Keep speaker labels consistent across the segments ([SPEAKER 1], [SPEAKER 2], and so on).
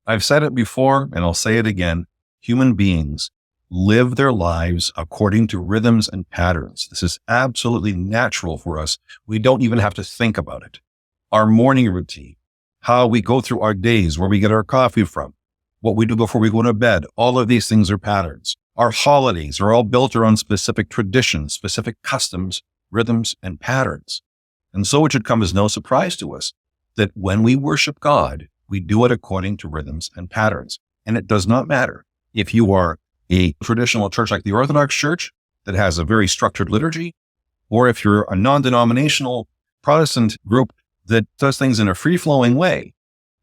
[SPEAKER 1] I've said it before and I'll say it again. Human beings live their lives according to rhythms and patterns. This is absolutely natural for us. We don't even have to think about it. Our morning routine, how we go through our days, where we get our coffee from, what we do before we go to bed, all of these things are patterns. Our holidays are all built around specific traditions, specific customs, rhythms, and patterns. And so it should come as no surprise to us that when we worship God, we do it according to rhythms and patterns. And it does not matter if you are a traditional church like the Orthodox Church that has a very structured liturgy, or if you're a non-denominational Protestant group that does things in a free-flowing way.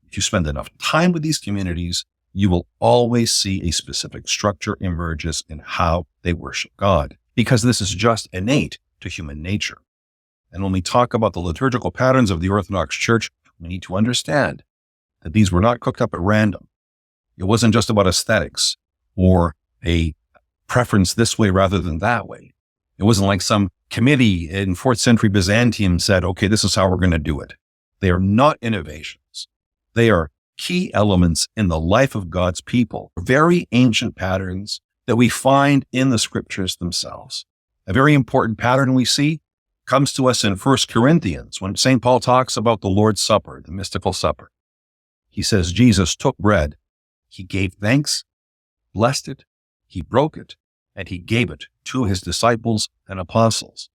[SPEAKER 1] If you spend enough time with these communities, you will always see a specific structure emerges in how they worship God, because this is just innate to human nature. And when we talk about the liturgical patterns of the Orthodox Church, we need to understand that these were not cooked up at random. It wasn't just about aesthetics or a preference this way rather than that way. It wasn't like some committee in 4th century Byzantium said, okay, this is how we're going to do it. They are not innovations. They are key elements in the life of God's people, very ancient patterns that we find in the scriptures themselves. A very important pattern we see comes to us in 1 Corinthians when St. Paul talks about the Lord's Supper, the mystical supper. He says, Jesus took bread, he gave thanks, blessed it, he broke it, and he gave it to his disciples and apostles.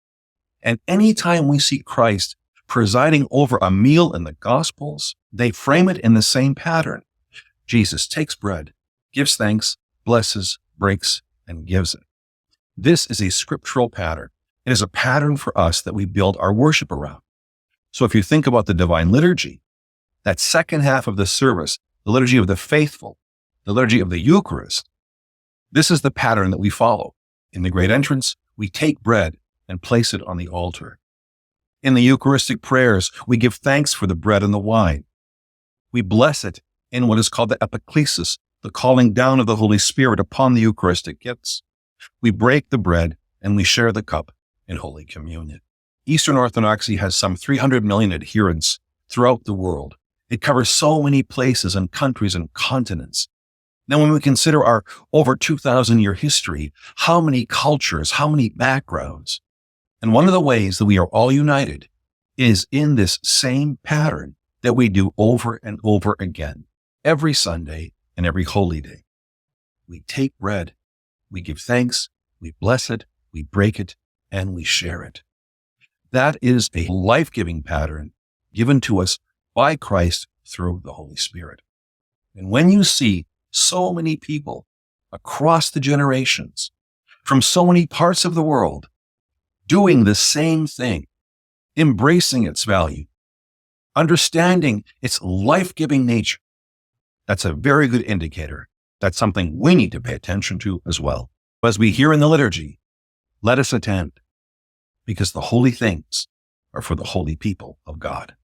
[SPEAKER 1] And anytime we see Christ presiding over a meal in the Gospels, they frame it in the same pattern. Jesus takes bread, gives thanks, blesses, breaks, and gives it. This is a scriptural pattern. It is a pattern for us that we build our worship around. So if you think about the Divine Liturgy, that second half of the service, the liturgy of the faithful, the liturgy of the Eucharist, this is the pattern that we follow. In the great entrance, we take bread and place it on the altar. In the Eucharistic prayers, we give thanks for the bread and the wine. We bless it in what is called the epiclesis, the calling down of the Holy Spirit upon the Eucharistic gifts. We break the bread and we share the cup in Holy Communion. Eastern Orthodoxy has some 300 million adherents throughout the world. It covers so many places and countries and continents. Now, when we consider our over 2,000-year history, how many cultures, how many backgrounds, and one of the ways that we are all united is in this same pattern that we do over and over again, every Sunday and every holy day. We take bread, we give thanks, we bless it, we break it, and we share it. That is a life-giving pattern given to us by Christ through the Holy Spirit. And when you see so many people across the generations from so many parts of the world doing the same thing, embracing its value, understanding its life-giving nature, that's a very good indicator. That's something we need to pay attention to as well. As we hear in the liturgy, let us attend, because the holy things are for the holy people of God.